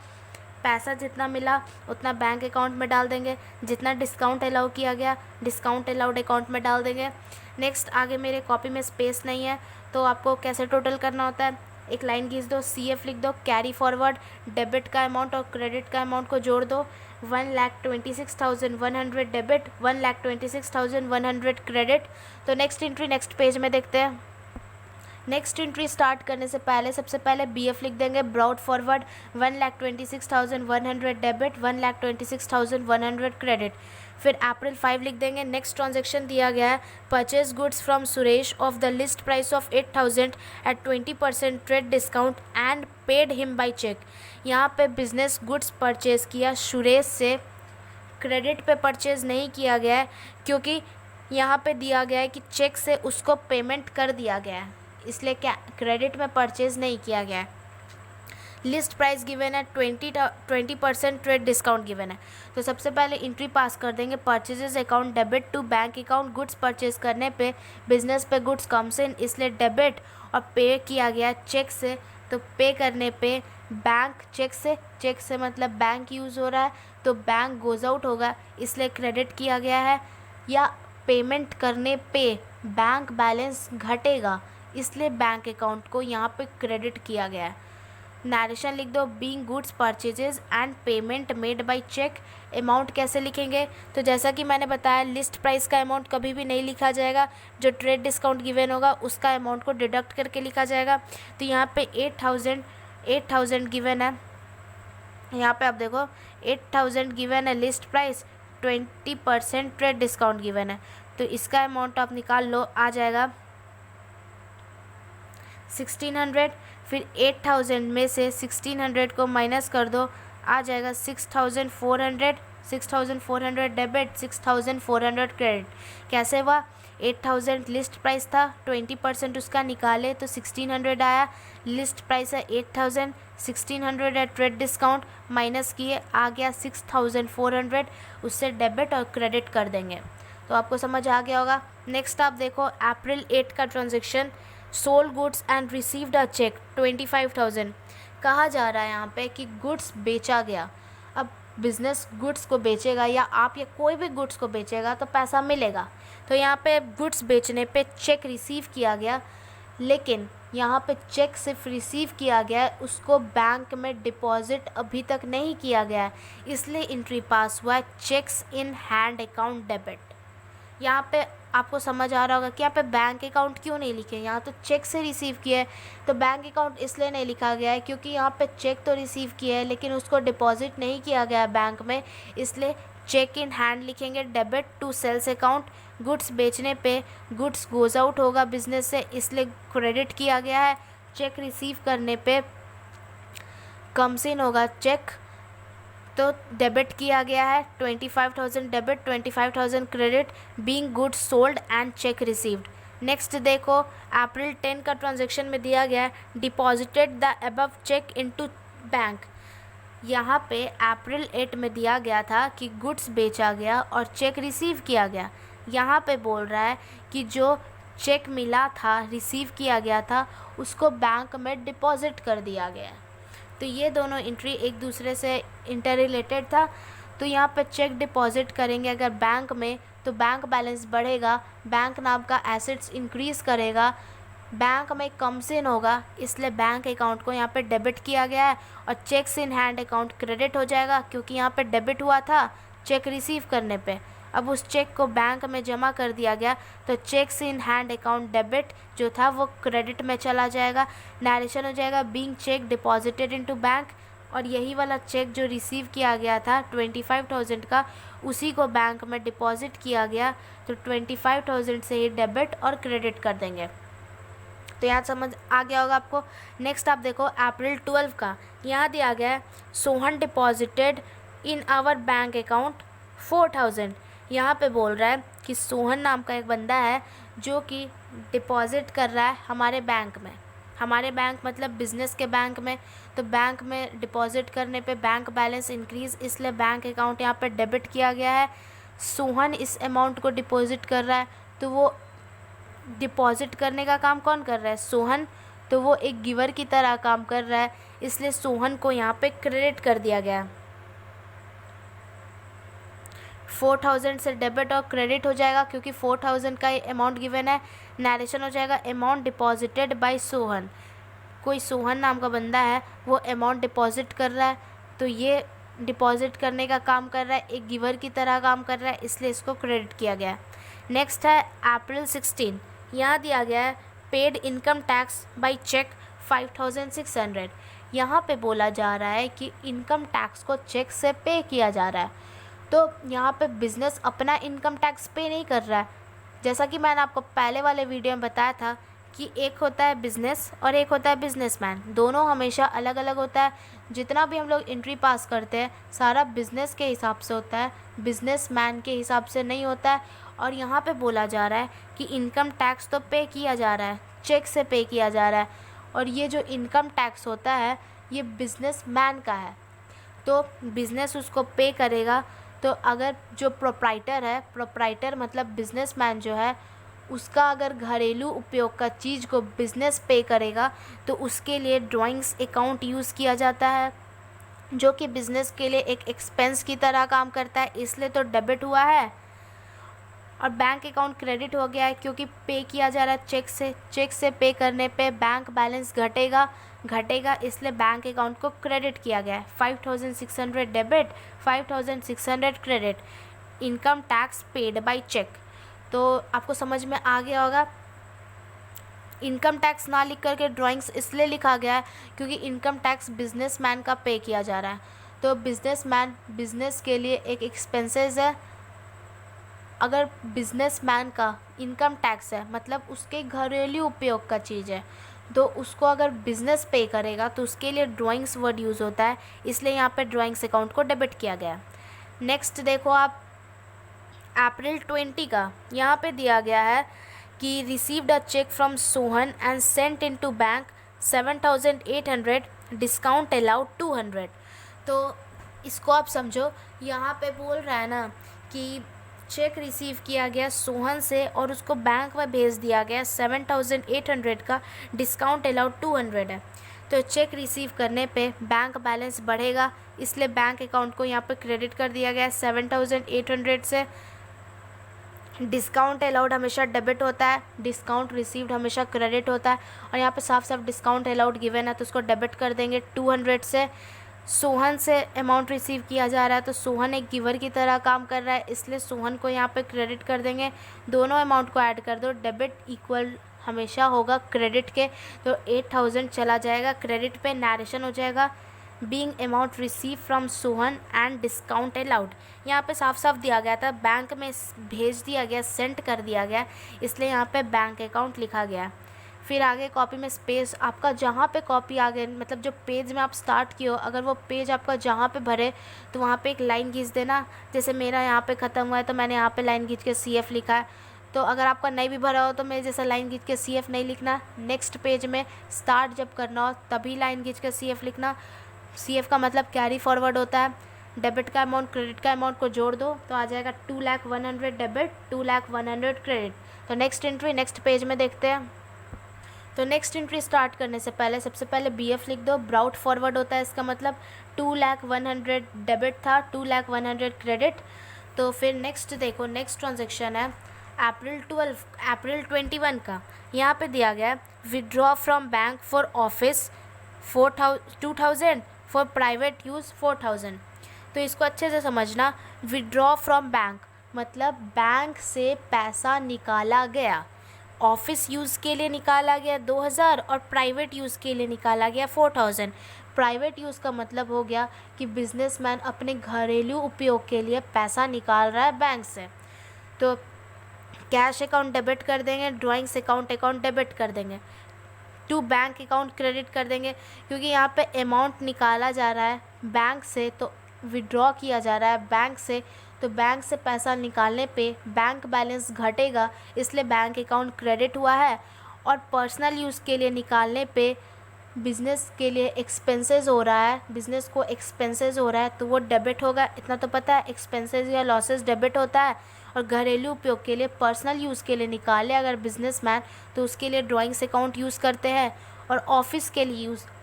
पैसा जितना मिला उतना बैंक अकाउंट में डाल देंगे, जितना डिस्काउंट अलाउ किया गया डिस्काउंट अलाउड अकाउंट में डाल देंगे। नेक्स्ट आगे मेरे कॉपी में स्पेस नहीं है, तो आपको कैसे टोटल करना होता है, एक लाइन खींच दो, CF लिख दो, कैरी फॉरवर्ड, डेबिट का अमाउंट और क्रेडिट का अमाउंट को जोड़ दो। 1,26,100 डेबिट, 1,26,100 क्रेडिट। तो नेक्स्ट एंट्री नेक्स्ट पेज में देखते हैं। नेक्स्ट एंट्री स्टार्ट करने से पहले सबसे पहले BF लिख देंगे, ब्रॉड फॉरवर्ड, 1,26,100 डेबिट, 1,26,100 क्रेडिट। फिर अप्रैल 5 लिख देंगे। नेक्स्ट ट्रांजेक्शन दिया गया है, purchase goods from Suresh of the list price of 8,000 at 20% trade discount and paid him by cheque. यहाँ पे बिजनेस गुड्स परचेज किया सुरेश से, क्रेडिट पे परचेज नहीं किया गया है, क्योंकि यहाँ पे दिया गया है कि चेक से उसको पेमेंट कर दिया गया है, इसलिए क्या क्रेडिट में परचेज नहीं किया गया है। लिस्ट प्राइस गिवन है, 20% ट्रेड डिस्काउंट गिवन है। तो सबसे पहले एंट्री पास कर देंगे, purchases account debit to bank account, goods purchase करने पे बिजनेस पे गुड्स कम से, इसलिए डेबिट, और पे किया गया चेक से, तो पे करने पे बैंक चेक से मतलब बैंक यूज़ हो रहा है, तो बैंक गोज आउट होगा, इसलिए क्रेडिट किया गया है। या पेमेंट करने पे बैंक बैलेंस घटेगा, इसलिए बैंक अकाउंट को यहाँ पे क्रेडिट किया गया है। नरेशन लिख दो, being goods purchases and payment made by cheque. Amount कैसे लिखेंगे, तो जैसा कि मैंने बताया लिस्ट प्राइस का अमाउंट कभी भी नहीं लिखा जाएगा, जो ट्रेड डिस्काउंट गिवन होगा उसका अमाउंट को डिडक्ट करके लिखा जाएगा। तो यहाँ पे 8,000 गिवन है, यहाँ पे आप देखो 8,000 गिवन है list price, 20% trade discount given है, तो इसका अमाउंट आप निकाल लो, आ जाएगा 1,600। फिर 8,000 में से 1,600 को माइनस कर दो, आ जाएगा 6,400 डेबिट, 6,400 क्रेडिट। कैसे हुआ, 8,000 लिस्ट प्राइस था, 20% उसका निकाले तो 1,600 आया। लिस्ट प्राइस है 8,000, 1,600 है ट्रेड डिस्काउंट, माइनस किए आ गया 6,400, उससे डेबिट और क्रेडिट कर देंगे। तो आपको समझ आ गया होगा। नेक्स्ट आप देखो अप्रैल 8 का transaction, sold goods and received a cheque 25,000। कहा जा रहा है यहाँ पे कि गुड्स बेचा गया। अब बिज़नेस गुड्स को बेचेगा या आप या कोई भी गुड्स को बेचेगा तो पैसा मिलेगा। तो यहाँ पे गुड्स बेचने पे चेक रिसीव किया गया, लेकिन यहाँ पे चेक सिर्फ रिसीव किया गया है, उसको बैंक में डिपॉजिट अभी तक नहीं किया गया है, इसलिए एंट्री पास हुआ है checks in hand account debit. यहाँ पे आपको समझ आ रहा होगा कि यहाँ पे बैंक अकाउंट क्यों नहीं लिखे, यहाँ तो चेक से रिसीव किया है, तो बैंक अकाउंट इसलिए नहीं लिखा गया है क्योंकि यहाँ पे चेक तो रिसीव किया है लेकिन उसको डिपॉजिट नहीं किया गया है बैंक में, इसलिए चेक इन हैंड लिखेंगे। Debit to sales account, goods बेचने पे गुड्स गोज आउट होगा बिजनेस से, इसलिए क्रेडिट किया गया है। चेक रिसीव करने पे कम सीन होगा चेक, तो डेबिट किया गया है 25,000 debit 25,000 credit being goods sold and cheque received. Next देखो अप्रैल 10 का ट्रांजैक्शन में दिया गया है deposited the above cheque into bank. यहाँ पे अप्रैल 8 में दिया गया था कि गुड्स बेचा गया और चेक रिसीव किया गया। यहाँ पे बोल रहा है कि जो चेक मिला था रिसीव किया गया था उसको बैंक में डिपॉजिट कर दिया गया है। तो ये दोनों एंट्री एक दूसरे से इंटर रिलेटेड था। तो यहाँ पे चेक डिपॉजिट करेंगे अगर बैंक में तो बैंक बैलेंस बढ़ेगा, बैंक नाम का एसेट्स इंक्रीज़ करेगा, बैंक में कम से होगा, इसलिए बैंक अकाउंट को यहाँ पे डेबिट किया गया है और checks in hand account credit हो जाएगा क्योंकि यहाँ पे डेबिट हुआ था चेक रिसीव करने पे। अब उस चेक को बैंक में जमा कर दिया गया तो checks in hand account debit जो था वो क्रेडिट में चला जाएगा। नरेशन हो जाएगा being check deposited into bank, और यही वाला चेक जो रिसीव किया गया था 25,000 का उसी को बैंक में डिपॉजिट किया गया तो 25,000 से ही डेबिट और क्रेडिट कर देंगे। तो यहाँ समझ आ गया होगा आपको। नेक्स्ट आप देखो अप्रैल 12 का, यहाँ दिया गया है Sohan deposited in our bank account 4,000। यहाँ पे बोल रहा है कि सोहन नाम का एक बंदा है जो कि डिपॉजिट कर रहा है हमारे बैंक में। हमारे बैंक मतलब बिज़नेस के बैंक में। तो बैंक में डिपॉजिट करने पे बैंक बैलेंस इंक्रीज़, इसलिए बैंक अकाउंट यहाँ पे डेबिट किया गया है। सोहन इस अमाउंट को डिपॉजिट कर रहा है तो वो डिपॉजिट करने का काम कौन कर रहा है? सोहन। तो वो एक गिवर की तरह काम कर रहा है, इसलिए सोहन को यहाँ पे क्रेडिट कर दिया गया। 4,000 से डेबिट और क्रेडिट हो जाएगा क्योंकि 4,000 का अमाउंट गिवन है। नरेशन हो जाएगा अमाउंट डिपॉजिटेड बाय सोहन। कोई सोहन नाम का बंदा है वो अमाउंट डिपॉजिट कर रहा है, तो ये डिपॉजिट करने का काम कर रहा है, एक गिवर की तरह काम कर रहा है, इसलिए इसको क्रेडिट किया गया है। नेक्स्ट है अप्रैल 16, यहाँ दिया गया है paid income tax by cheque 5,600। यहाँ पे बोला जा रहा है कि इनकम टैक्स को चेक से पे किया जा रहा है। तो यहाँ पे बिज़नेस अपना इनकम टैक्स पे नहीं कर रहा है। जैसा कि मैंने आपको पहले वाले वीडियो में बताया था कि एक होता है बिज़नेस और एक होता है बिजनेसमैन, दोनों हमेशा अलग अलग होता है। जितना भी हम लोग एंट्री पास करते हैं सारा बिज़नेस के हिसाब से होता है, बिजनेसमैन के हिसाब से नहीं होता है। और यहाँ पे बोला जा रहा है कि इनकम टैक्स तो पे किया जा रहा है, चेक से पे किया जा रहा है, और ये जो इनकम टैक्स होता है ये बिजनेसमैन का है, तो बिज़नेस उसको पे करेगा। तो अगर जो प्रोप्राइटर है, प्रोप्राइटर मतलब बिजनेसमैन जो है, उसका अगर घरेलू उपयोग का चीज़ को बिज़नेस पे करेगा तो उसके लिए ड्राइंग्स अकाउंट यूज़ किया जाता है जो कि बिज़नेस के लिए एक एक्सपेंस की तरह काम करता है, इसलिए तो डेबिट हुआ है। और बैंक अकाउंट क्रेडिट हो गया है क्योंकि पे किया जा रहा है चेक से। चेक से पे करने पे बैंक बैलेंस घटेगा, इसलिए बैंक अकाउंट को क्रेडिट किया गया है। 5,600 debit 5,600 credit. Income tax paid by cheque. तो आपको समझ में आ गया होगा। इनकम टैक्स ना लिख करके ड्राइंग्स इसलिए लिखा गया है क्योंकि इनकम टैक्स बिजनेसमैन का पे किया जा रहा है। तो बिजनेसमैन बिजनेस के लिए एक एक्सपेंसेस है। अगर बिजनेसमैन का इनकम टैक्स है मतलब उसके घरेलू उपयोग का चीज़ है, तो उसको अगर बिज़नेस पे करेगा तो उसके लिए ड्राइंग्स वर्ड यूज़ होता है, इसलिए यहाँ पे ड्राइंग्स अकाउंट को डेबिट किया गया। नेक्स्ट देखो आप अप्रैल 20 का, यहाँ पे दिया गया है कि received a cheque from Sohan and sent into bank 7,800 discount allowed 200। तो इसको आप समझो, यहाँ पे बोल रहा है ना कि चेक रिसीव किया गया सोहन से और उसको बैंक में भेज दिया गया 7,800 का, डिस्काउंट अलाउड 200 है। तो चेक रिसीव करने पे बैंक बैलेंस बढ़ेगा, इसलिए बैंक अकाउंट को यहाँ पे क्रेडिट कर दिया गया 7,800 से। डिस्काउंट अलाउड हमेशा डेबिट होता है, डिस्काउंट रिसीव्ड हमेशा क्रेडिट होता है, और यहाँ पे साफ साफ डिस्काउंट अलाउड गिवन है तो उसको डेबिट कर देंगे 200 से। सोहन से अमाउंट रिसीव किया जा रहा है तो सोहन एक गिवर की तरह काम कर रहा है, इसलिए सोहन को यहाँ पे क्रेडिट कर देंगे। दोनों अमाउंट को ऐड कर दो, डेबिट इक्वल हमेशा होगा क्रेडिट के, तो 8,000 चला जाएगा क्रेडिट पे। नरेशन हो जाएगा being amount receive from Sohan and discount allowed. यहाँ पे साफ साफ दिया गया था बैंक में भेज दिया गया, सेंड कर दिया गया, इसलिए यहाँ पे बैंक अकाउंट लिखा गया। फिर आगे कॉपी में स्पेस, आपका जहाँ पे कॉपी आगे मतलब जो पेज में आप स्टार्ट किए हो, अगर वो पेज आपका जहाँ पे भरे तो वहाँ पे एक लाइन खींच देना। जैसे मेरा यहाँ पे ख़त्म हुआ है तो मैंने यहाँ पे लाइन खींच के CF लिखा है। तो अगर आपका नहीं भी भरा हो तो मेरे जैसा लाइन खींच के CF नहीं लिखना। नेक्स्ट पेज में स्टार्ट जब करना हो तभी लाइन खींच के CF लिखना। CF का मतलब कैरी फॉरवर्ड होता है। डेबिट का अमाउंट क्रेडिट का अमाउंट को जोड़ दो तो आ जाएगा 2,100,000 डेबिट, 2,100,000 क्रेडिट। तो नेक्स्ट एंट्री नेक्स्ट पेज में देखते हैं। तो नेक्स्ट एंट्री स्टार्ट करने से पहले सबसे पहले BF लिख दो। ब्राउट फॉरवर्ड होता है, इसका मतलब 2,100,000 डेबिट था, 2,100,000 क्रेडिट। तो फिर नेक्स्ट देखो, नेक्स्ट ट्रांजेक्शन है अप्रैल 21 का। यहाँ पे दिया गया है withdraw from bank for office 2,000, for private use 4,000। तो इसको अच्छे से समझना। विड्रॉ फ्रॉम बैंक मतलब बैंक से पैसा निकाला गया, ऑफिस यूज़ के लिए निकाला गया 2,000 और प्राइवेट यूज़ के लिए निकाला गया 4,000। प्राइवेट यूज़ का मतलब हो गया कि बिजनेसमैन अपने घरेलू उपयोग के लिए पैसा निकाल रहा है बैंक से। तो कैश अकाउंट डेबिट कर देंगे, ड्राइंग्स अकाउंट डेबिट कर देंगे, टू बैंक अकाउंट क्रेडिट कर देंगे। क्योंकि यहाँ पे अमाउंट निकाला जा रहा है बैंक से, तो विड्रॉ किया जा रहा है बैंक से, तो बैंक से पैसा निकालने पे बैंक बैलेंस घटेगा, इसलिए बैंक अकाउंट क्रेडिट हुआ है। और पर्सनल यूज़ के लिए निकालने पे बिज़नेस के लिए एक्सपेंसेस हो रहा है, बिज़नेस को एक्सपेंसेस हो रहा है तो वो डेबिट होगा। इतना तो पता है, एक्सपेंसेस या लॉसेस डेबिट होता है। और घरेलू उपयोग के लिए पर्सनल यूज़ के लिए निकाले अगर बिजनेसमैन तो उसके लिए ड्राइंग्स अकाउंट यूज़ करते हैं। और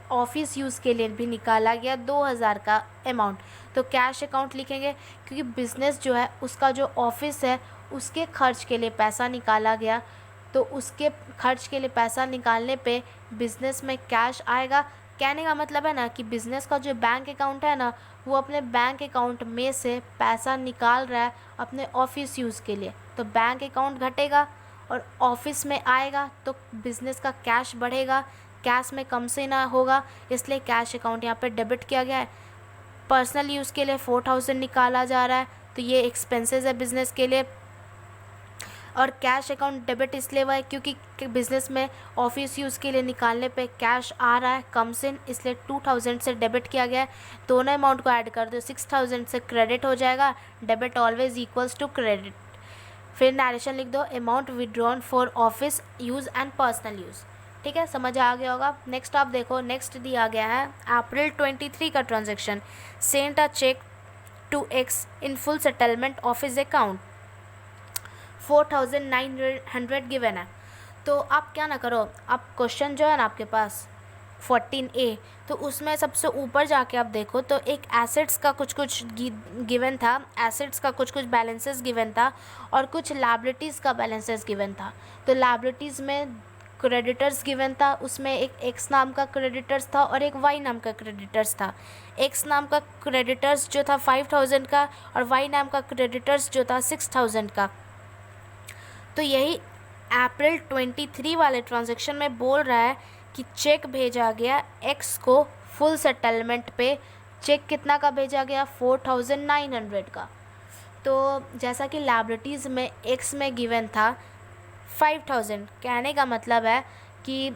ऑफिस यूज़ के लिए भी निकाला गया 2,000 का अमाउंट, तो कैश अकाउंट लिखेंगे। क्योंकि बिज़नेस जो है उसका जो ऑफिस है उसके खर्च के लिए पैसा निकाला गया, तो उसके खर्च के लिए पैसा निकालने पे बिज़नेस में कैश आएगा। कहने का मतलब है ना कि बिज़नेस का जो बैंक अकाउंट है ना, वो अपने बैंक अकाउंट में से पैसा निकाल रहा है अपने ऑफिस यूज़ के लिए, तो बैंक अकाउंट घटेगा और ऑफिस में आएगा तो बिज़नेस का कैश बढ़ेगा। कैश में कम से ना होगा, इसलिए कैश अकाउंट यहाँ पे डेबिट किया गया है। पर्सनल यूज़ के लिए 4,000 निकाला जा रहा है, तो ये एक्सपेंसेस है बिज़नेस के लिए। और कैश अकाउंट डेबिट इसलिए हुआ है क्योंकि बिज़नेस में ऑफिस यूज़ के लिए निकालने पे कैश आ रहा है कम से, इसलिए 2,000 से डेबिट किया गया है। दोनों अमाउंट को ऐड कर दो, 6,000 से क्रेडिट हो जाएगा। Debit always equals to credit. फिर नरेशन लिख दो, amount withdrawn for office use and personal use. ठीक है, समझ आ गया होगा। नेक्स्ट आप देखो, नेक्स्ट दिया गया है अप्रैल 23 का transaction. Send a cheque to X in full settlement of his account, 4,900 given है। तो आप क्या ना करो, आप क्वेश्चन जो है ना आपके पास 14A, तो उसमें सबसे ऊपर जाके आप देखो तो एक एसेट्स का कुछ कुछ गिवन था, एसेट्स का कुछ कुछ बैलेंसेस गिवन था और कुछ लायबिलिटीज़ का बैलेंसेस गिवन था। तो लायबिलिटीज़ में क्रेडिटर्स गिवन था, उसमें एक X नाम का क्रेडिटर्स था और एक Y नाम का क्रेडिटर्स था। X नाम का क्रेडिटर्स जो था 5,000 का और Y नाम का क्रेडिटर्स जो था 6,000 का। तो यही अप्रैल 23 वाले ट्रांजैक्शन में बोल रहा है कि चेक भेजा गया X को फुल सेटलमेंट पे। चेक कितना का भेजा गया, 4,900 का। तो जैसा कि लायबिलिटीज़ में X में गिवन था 5,000, कहने का मतलब है कि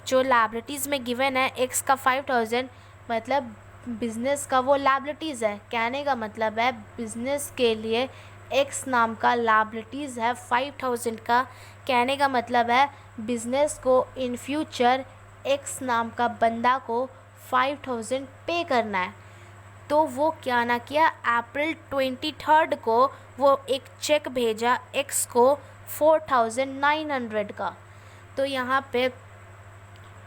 जो लायबिलिटीज़ में गिवन है X का 5,000 मतलब बिज़नेस का वो लायबिलिटीज़ है। कहने का मतलब है बिज़नेस के लिए X नाम का लायबिलिटीज़ है 5,000 का। कहने का मतलब है बिज़नेस को इन फ्यूचर X नाम का बंदा को 5,000 पे करना है। तो वो क्या ना किया, अप्रैल 23 को वो एक चेक भेजा X को 4,900 का। तो यहाँ पे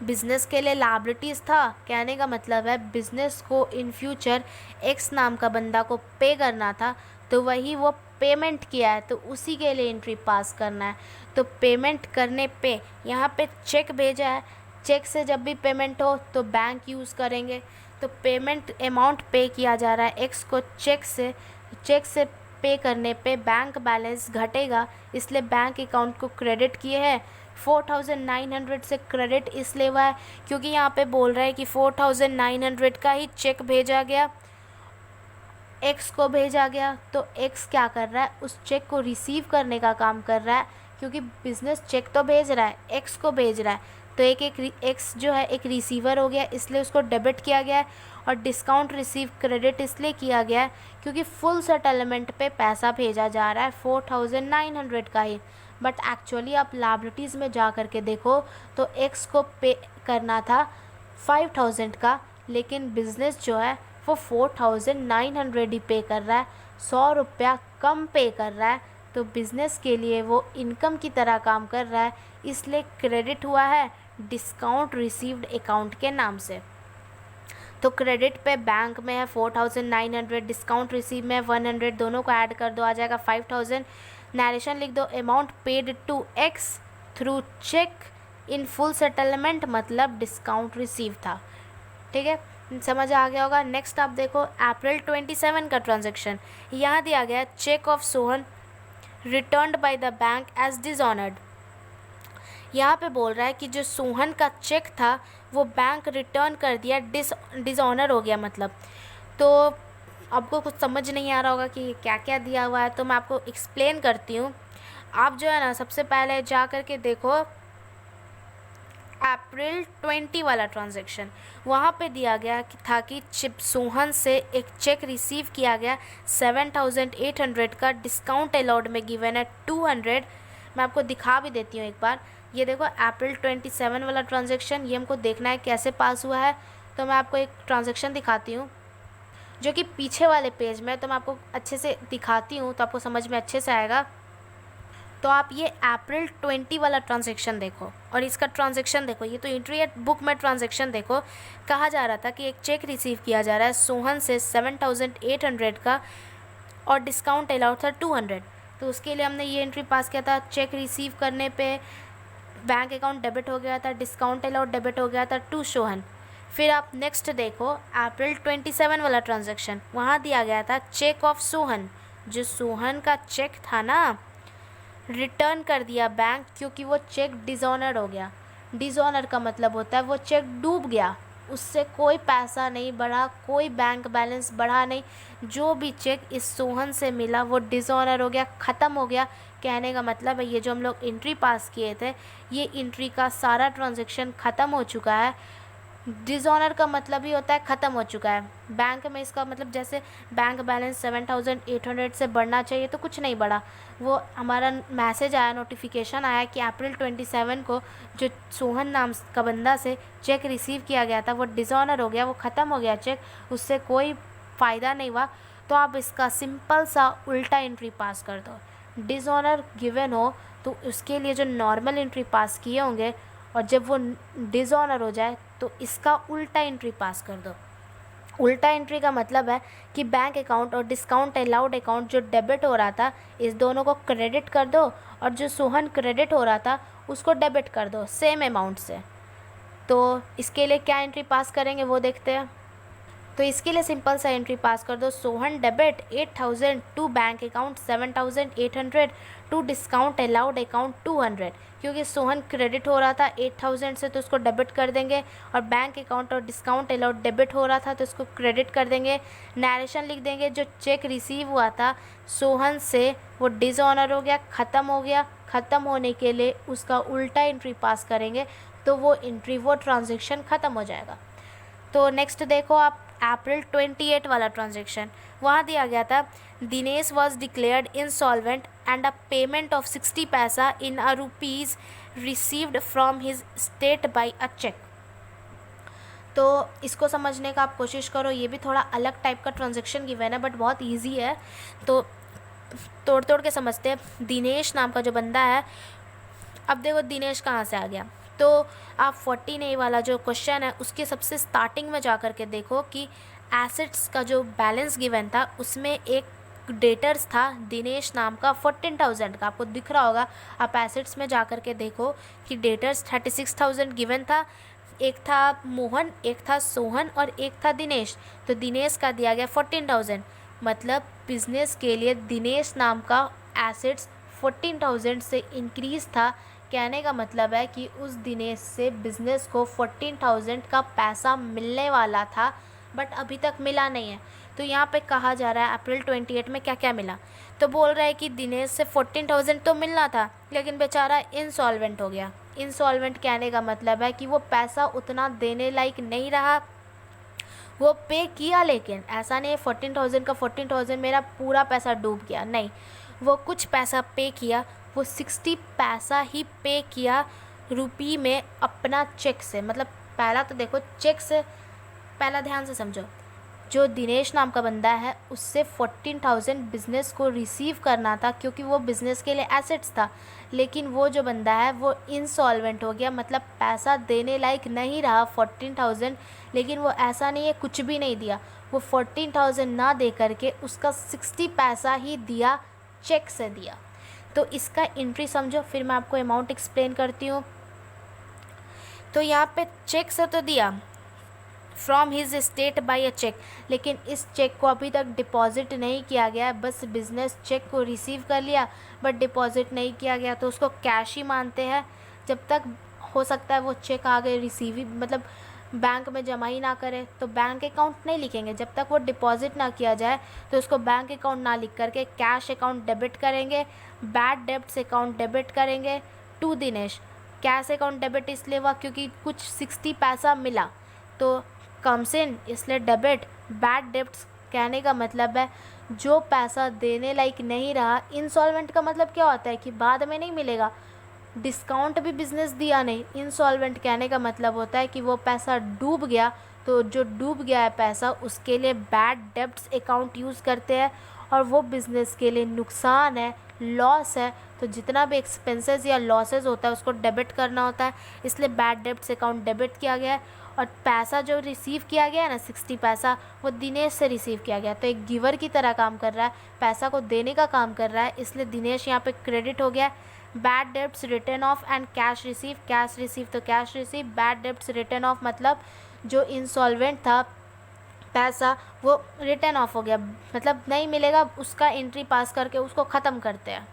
बिज़नेस के लिए लायबिलिटीज़ था, कहने का मतलब है बिज़नेस को इन फ्यूचर X नाम का बंदा को पे करना था, तो वही वो पेमेंट किया है, तो उसी के लिए एंट्री पास करना है। तो पेमेंट करने पे यहाँ पे चेक भेजा है, चेक से जब भी पेमेंट हो तो बैंक यूज़ करेंगे। तो पेमेंट अमाउंट पे किया जा रहा है X को चेक से पे करने पे बैंक बैलेंस घटेगा, इसलिए बैंक अकाउंट को क्रेडिट किए हैं। 4,900 से क्रेडिट इसलिए हुआ है क्योंकि यहाँ पे बोल रहा है कि 4,900 का ही चेक भेजा गया, X को भेजा गया। तो X क्या कर रहा है, उस चेक को रिसीव करने का काम कर रहा है, क्योंकि बिज़नेस चेक तो भेज रहा है, X को भेज रहा है, तो एक्स जो है एक रिसीवर हो गया, इसलिए उसको डेबिट किया गया है। और डिस्काउंट रिसीव क्रेडिट इसलिए किया गया है क्योंकि फुल सेटलमेंट पे पैसा भेजा जा रहा है 4900 का ही। बट एक्चुअली आप लायबिलिटीज़ में जा कर के देखो तो एक्स को पे करना था 5000 का, लेकिन बिज़नेस जो है वो 4900 ही पे कर रहा है, 100 रुपया कम पे कर रहा है। तो बिज़नेस के लिए वो इनकम की तरह काम कर रहा है, इसलिए क्रेडिट हुआ है डिस्काउंट रिसीव्ड अकाउंट के नाम से। तो क्रेडिट पे बैंक में है 4900, डिस्काउंट रिसीव में 100, दोनों को ऐड कर दो आ जाएगा 5000। नरेशन लिख दो, amount paid to X through cheque in full settlement, मतलब डिस्काउंट रिसीव था। ठीक है, समझ आ गया होगा। नेक्स्ट आप देखो अप्रैल 27 का ट्रांजैक्शन, यहाँ दिया गया cheque of Sohan returned by the bank as dishonoured. यहाँ पे बोल रहा है कि जो सोहन का चेक था वो बैंक रिटर्न कर दिया, डिसऑनर हो गया मतलब। तो आपको कुछ समझ नहीं आ रहा होगा कि क्या क्या दिया हुआ है, तो मैं आपको एक्सप्लेन करती हूँ। आप जो है ना सबसे पहले जा कर के देखो अप्रैल 20 वाला ट्रांजैक्शन, वहाँ पे दिया गया कि था कि सोहन से एक चेक रिसीव किया गया 7800 का, डिस्काउंट अलाउड में गिवन है 200। मैं आपको दिखा भी देती हूँ एक बार। ये देखो अप्रैल 27 वाला ट्रांजैक्शन, ये हमको देखना है कैसे पास हुआ है। तो मैं आपको एक ट्रांजैक्शन दिखाती हूँ जो कि पीछे वाले पेज में, तो मैं आपको अच्छे से दिखाती हूँ तो आपको समझ में अच्छे से आएगा। तो आप ये अप्रैल 20 वाला ट्रांजैक्शन देखो और इसका ट्रांजैक्शन देखो। ये तो एंट्री बुक में ट्रांजैक्शन देखो, कहा जा रहा था कि एक चेक रिसीव किया जा रहा है सोहन से 7800 का और डिस्काउंट अलाउड था 200। तो उसके लिए हमने ये एंट्री पास किया था। चेक रिसीव करने पे बैंक अकाउंट डेबिट हो गया था, डिस्काउंट अलाउड डेबिट हो गया था टू सोहन। फिर आप नेक्स्ट देखो अप्रैल 27 वाला ट्रांजैक्शन, वहाँ दिया गया था चेक ऑफ सोहन, जो सोहन का चेक था ना रिटर्न कर दिया बैंक, क्योंकि वो चेक डिसऑनर हो गया। डिसऑनर का मतलब होता है वो चेक डूब गया, उससे कोई पैसा नहीं बढ़ा, कोई बैंक बैलेंस बढ़ा नहीं। जो भी चेक इस सोहन से मिला वो डिसऑनर हो गया, ख़त्म हो गया। कहने का मतलब है ये जो हम लोग एंट्री पास किए थे, ये एंट्री का सारा ट्रांजैक्शन ख़त्म हो चुका है। डिसऑनर का मतलब ही होता है ख़त्म हो चुका है। बैंक में इसका मतलब जैसे बैंक बैलेंस 7800 से बढ़ना चाहिए तो कुछ नहीं बढ़ा। वो हमारा मैसेज आया, नोटिफिकेशन आया कि अप्रैल 27 को जो सोहन नाम का बंदा से चेक रिसीव किया गया था वो डिसऑनर हो गया, वो ख़त्म हो गया चेक, उससे कोई फ़ायदा नहीं हुआ। तो आप इसका सिंपल सा उल्टा एंट्री पास कर दो। डिसऑनर गिवन हो तो उसके लिए जो नॉर्मल एंट्री पास किए होंगे, और जब वो डिसऑनर हो जाए तो इसका उल्टा एंट्री पास कर दो। उल्टा एंट्री का मतलब है कि बैंक अकाउंट और डिस्काउंट अलाउड अकाउंट जो डेबिट हो रहा था, इस दोनों को क्रेडिट कर दो, और जो सोहन क्रेडिट हो रहा था उसको डेबिट कर दो सेम अमाउंट से। तो इसके लिए क्या एंट्री पास करेंगे वो देखते हैं। तो इसके लिए सिंपल सा एंट्री पास कर दो, Sohan debit 8000 to bank account 7800 to discount allowed account 200। क्योंकि सोहन क्रेडिट हो रहा था 8000 से तो उसको डेबिट कर देंगे, और बैंक अकाउंट और डिस्काउंट अलाउड डेबिट हो रहा था तो उसको क्रेडिट कर देंगे। नरेशन लिख देंगे, जो चेक रिसीव हुआ था सोहन से वो डिसऑनर हो गया, ख़त्म हो गया। ख़त्म होने के लिए उसका उल्टा एंट्री पास करेंगे तो वो एंट्री वो ट्रांजेक्शन ख़त्म हो जाएगा। तो नेक्स्ट देखो आप अप्रैल 28 वाला ट्रांजैक्शन, वहाँ दिया गया था Dinesh was declared insolvent and a payment of 60 पैसा in a rupees received from his state by a cheque. तो इसको समझने का आप कोशिश करो, ये भी थोड़ा अलग टाइप का ट्रांजैक्शन गिवन है बट बहुत ईजी है, तो तोड़ तोड़ के समझते हैं। दिनेश नाम का जो बंदा है, अब देखो दिनेश कहाँ से आ गया, तो आप 14A वाला जो क्वेश्चन है उसके सबसे स्टार्टिंग में जा कर के देखो कि एसेट्स का जो बैलेंस गिवन था उसमें एक डेटर्स था दिनेश नाम का 14000 का, आपको दिख रहा होगा। आप एसेट्स में जा कर के देखो कि डेटर्स 36000 गिवन था, एक था मोहन, एक था सोहन और एक था दिनेश। तो दिनेश का दिया गया 14000, मतलब बिजनेस के लिए दिनेश नाम का एसेट्स 14000 से इंक्रीज़ था। कहने का मतलब है कि उस दिनेश से बिज़नेस को 14000 का पैसा मिलने वाला था बट अभी तक मिला नहीं है। तो यहाँ पे कहा जा रहा है अप्रैल 28 में क्या क्या मिला। तो बोल रहा है कि दिनेश से 14,000 तो मिलना था, लेकिन बेचारा इंसॉल्वेंट हो गया। इंसॉल्वेंट कहने का मतलब है कि वो पैसा उतना देने लायक नहीं रहा। वो पे किया, लेकिन ऐसा नहीं है 14,000 का 14,000 मेरा पूरा पैसा डूब गया, नहीं। वो कुछ पैसा पे किया, वो 60 पैसा ही पे किया रुपी में अपना चेक से। मतलब पहला तो देखो चेक से, पहला ध्यान से समझो, जो दिनेश नाम का बंदा है उससे 14,000 बिज़नेस को रिसीव करना था, क्योंकि वो बिज़नेस के लिए एसेट्स था। लेकिन वो जो बंदा है वो इंसॉल्वेंट हो गया, मतलब पैसा देने लायक नहीं रहा 14,000। लेकिन वो ऐसा नहीं है कुछ भी नहीं दिया, वो 14,000 ना दे करके उसका 60 पैसा ही दिया, चेक से दिया। तो इसका एंट्री समझो, फिर मैं आपको अमाउंट एक्सप्लेन करती हूँ। तो यहाँ पे चेक से तो दिया, from his state by a cheque, लेकिन इस चेक को अभी तक डिपॉजिट नहीं किया गया है। बस बिज़नेस चेक को रिसीव कर लिया बट डिपॉजिट नहीं किया गया, तो उसको कैश ही मानते हैं। जब तक हो सकता है वो चेक आगे रिसीव ही, मतलब बैंक में जमा ही ना करे, तो बैंक अकाउंट नहीं लिखेंगे। जब तक वो डिपॉजिट ना किया जाए तो उसको बैंक अकाउंट ना लिख करके कैश अकाउंट डेबिट करेंगे, बैड डेब्ट्स अकाउंट डेबिट करेंगे to Dinesh. Cash account debit इसलिए हुआ क्योंकि कुछ 60 पैसा मिला, तो कम्स इन, इसलिए डेबिट। बैड डेब्ट्स कहने का मतलब है जो पैसा देने लायक नहीं रहा। इंसॉल्वेंट का मतलब क्या होता है कि बाद में नहीं मिलेगा, डिस्काउंट भी बिज़नेस दिया नहीं। इंसॉल्वेंट कहने का मतलब होता है कि वो पैसा डूब गया, तो जो डूब गया है पैसा उसके लिए बैड डेब्ट्स अकाउंट यूज़ करते हैं, और वो बिज़नेस के लिए नुकसान है, लॉस है। तो जितना भी एक्सपेंसेस या लॉसेस होता है उसको डेबिट करना होता है, इसलिए बैड डेब्ट्स अकाउंट डेबिट किया गया है। और पैसा जो रिसीव किया गया है ना 60 पैसा, वो दिनेश से रिसीव किया गया, तो एक गिवर की तरह काम कर रहा है, पैसा को देने का काम कर रहा है, इसलिए दिनेश यहाँ पे क्रेडिट हो गया। Bad debts return off and cash receive, cash receive तो cash receive, bad debts return off मतलब जो इंसॉल्वेंट था पैसा वो रिटर्न ऑफ हो गया, मतलब नहीं मिलेगा, उसका एंट्री पास करके उसको ख़त्म करते हैं।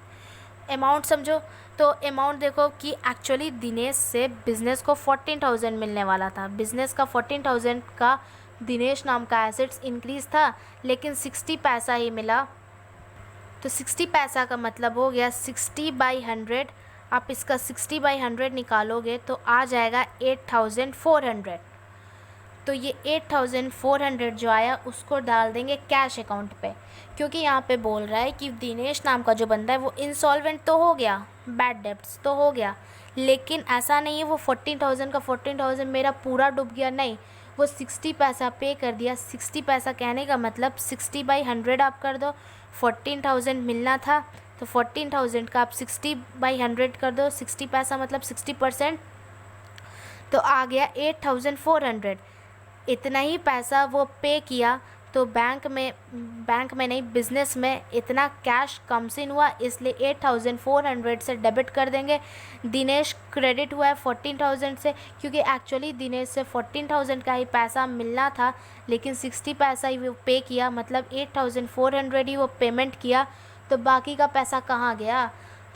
अमाउंट समझो, तो अमाउंट देखो कि एक्चुअली दिनेश से बिज़नेस को 14,000 मिलने वाला था। बिज़नेस का 14,000 का दिनेश नाम का एसेट्स इंक्रीज़ था, लेकिन 60 पैसा ही मिला। तो 60 पैसा का मतलब हो गया 60/100। आप इसका 60/100 निकालोगे तो आ जाएगा 8,400। तो ये 8,400 जो आया उसको डाल देंगे कैश अकाउंट पे, क्योंकि यहाँ पे बोल रहा है कि दिनेश नाम का जो बंदा है वो इंसॉल्वेंट तो हो गया, बैड डेब्ट्स तो हो गया, लेकिन ऐसा नहीं है वो 14,000 का 14,000 मेरा पूरा डूब गया, नहीं। वो 60 पैसा पे कर दिया। 60 पैसा कहने का मतलब 60/100 आप कर दो, 14,000 मिलना था तो 14,000 का आप 60/100 कर दो, 60 पैसा मतलब 60%, तो आ गया 8,400। इतना ही पैसा वो पे किया, तो बैंक में नहीं, बिज़नेस में इतना कैश कम से हुआ, इसलिए 8,400 से डेबिट कर देंगे। दिनेश क्रेडिट हुआ है 14,000 से, क्योंकि एक्चुअली दिनेश से 14,000 का ही पैसा मिलना था, लेकिन 60 पैसा ही वो पे किया, मतलब 8,400 ही वो पेमेंट किया। तो बाकी का पैसा कहाँ गया?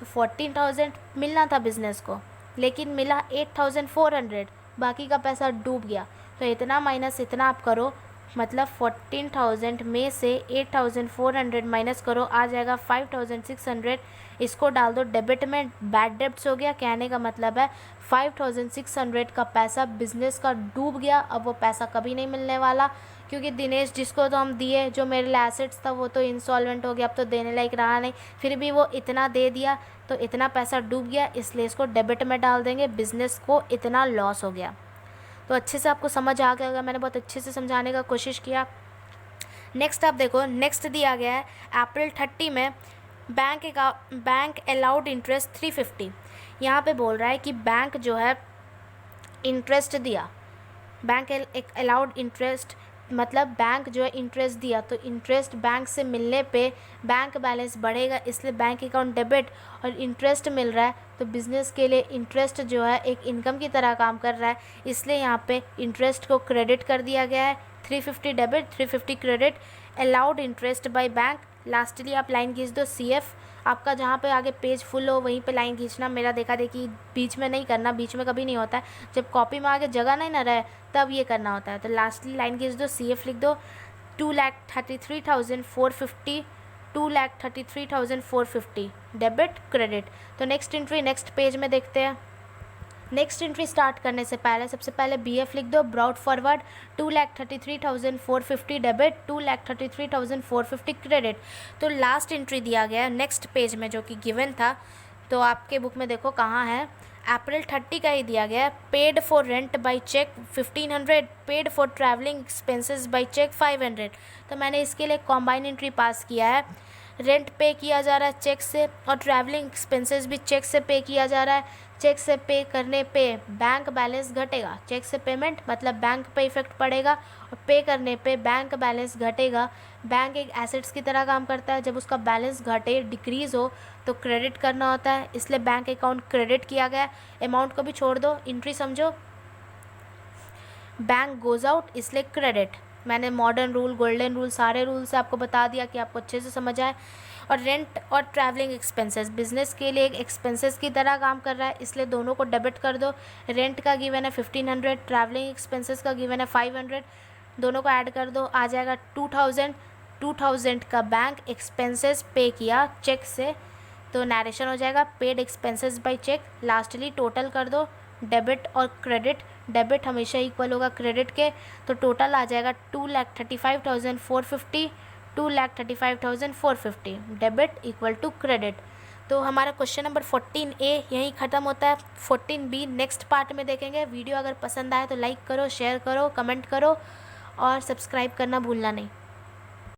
तो 14,000 मिलना था बिज़नेस को, लेकिन मिला 8,400, बाकी का पैसा डूब गया। तो इतना माइनस इतना आप करो, मतलब 14,000 में से 8,400 माइनस करो, आ जाएगा 5,600। इसको डाल दो डेबिट में, बैड डेब्ट्स हो गया। कहने का मतलब है 5,600 का पैसा बिज़नेस का डूब गया, अब वो पैसा कभी नहीं मिलने वाला, क्योंकि दिनेश जिसको तो हम दिए, जो मेरे लिए एसेट्स था, वो तो इंसॉल्वेंट हो गया, अब तो देने लायक रहा नहीं, फिर भी वो इतना दे दिया, तो इतना पैसा डूब गया, इसलिए इसको डेबिट में डाल देंगे, बिज़नेस को इतना लॉस हो गया। तो अच्छे से आपको समझ आ गया होगा, मैंने बहुत अच्छे से समझाने का कोशिश किया। नेक्स्ट आप देखो, नेक्स्ट दिया गया है अप्रैल 30 में बैंक अलाउड इंटरेस्ट 350। यहाँ पे बोल रहा है कि बैंक जो है इंटरेस्ट दिया, बैंक एक अलाउड इंटरेस्ट मतलब बैंक जो है इंटरेस्ट दिया, तो इंटरेस्ट बैंक से मिलने पे बैंक बैलेंस बढ़ेगा, इसलिए बैंक अकाउंट डेबिट, और इंटरेस्ट मिल रहा है तो बिज़नेस के लिए इंटरेस्ट जो है एक इनकम की तरह काम कर रहा है, इसलिए यहाँ पे इंटरेस्ट को क्रेडिट कर दिया गया है। 350 debit 350 credit, allowed interest by bank. Lastly आप लाइन खींच दो CF, आपका जहाँ पे आगे पेज फुल हो वहीं पे लाइन खींचना, मेरा देखा देखी बीच में नहीं करना, बीच में कभी नहीं होता है, जब कॉपी में आगे जगह नहीं ना रहे तब ये करना होता है। तो लास्टली लाइन खींच दो, CF लिख दो, 2,33,450, 2,33,450 डेबिट क्रेडिट। तो नेक्स्ट एंट्री नेक्स्ट पेज में देखते हैं। नेक्स्ट एंट्री स्टार्ट करने से पहले सबसे पहले BF लिख दो, ब्रॉड फॉरवर्ड 2,33,450 डेबिट, 2,33,450 क्रेडिट। तो लास्ट एंट्री दिया गया है नेक्स्ट पेज में जो कि गिवन था, तो आपके बुक में देखो कहाँ है, अप्रैल 30 का ही दिया गया है। Paid for rent by cheque 1500, paid for travelling expenses by cheque 500। तो मैंने इसके लिए कॉम्बाइन एंट्री पास किया है। रेंट पे किया जा रहा है चेक से और ट्रैवलिंग एक्सपेंसेस भी चेक से पे किया जा रहा है। चेक से पे करने पे बैंक बैलेंस घटेगा, चेक से पेमेंट मतलब बैंक पे इफेक्ट पड़ेगा और पे करने पे बैंक बैलेंस घटेगा। बैंक एक एसेट्स की तरह काम करता है, जब उसका बैलेंस घटे डिक्रीज़ हो तो क्रेडिट करना होता है, इसलिए बैंक अकाउंट क्रेडिट किया गया। अमाउंट को भी छोड़ दो, एंट्री समझो, बैंक गोज़ आउट इसलिए क्रेडिट। मैंने मॉडर्न रूल, गोल्डन रूल, सारे रूल्स आपको बता दिया कि आपको अच्छे से समझ आए। और रेंट और ट्रैवलिंग एक्सपेंसेस बिजनेस के लिए एक एक्सपेंसेस की तरह काम कर रहा है, इसलिए दोनों को डेबिट कर दो। रेंट का गिवन है 1500, ट्रैवलिंग एक्सपेंसेस का गिवन है 500, दोनों को ऐड कर दो, आ जाएगा 2000। 2000 का बैंक एक्सपेंसेस पे किया चेक से, तो नरेशन हो जाएगा paid expenses by cheque. Lastly total कर दो, डेबिट और क्रेडिट, डेबिट हमेशा इक्वल होगा क्रेडिट के, तो टोटल आ जाएगा 2,35,450, 2,35,450 डेबिट इक्वल टू क्रेडिट। तो हमारा क्वेश्चन नंबर 14A यहीं ख़त्म होता है। 14B नेक्स्ट पार्ट में देखेंगे। वीडियो अगर पसंद आए तो लाइक करो, शेयर करो, कमेंट करो और सब्सक्राइब करना भूलना नहीं।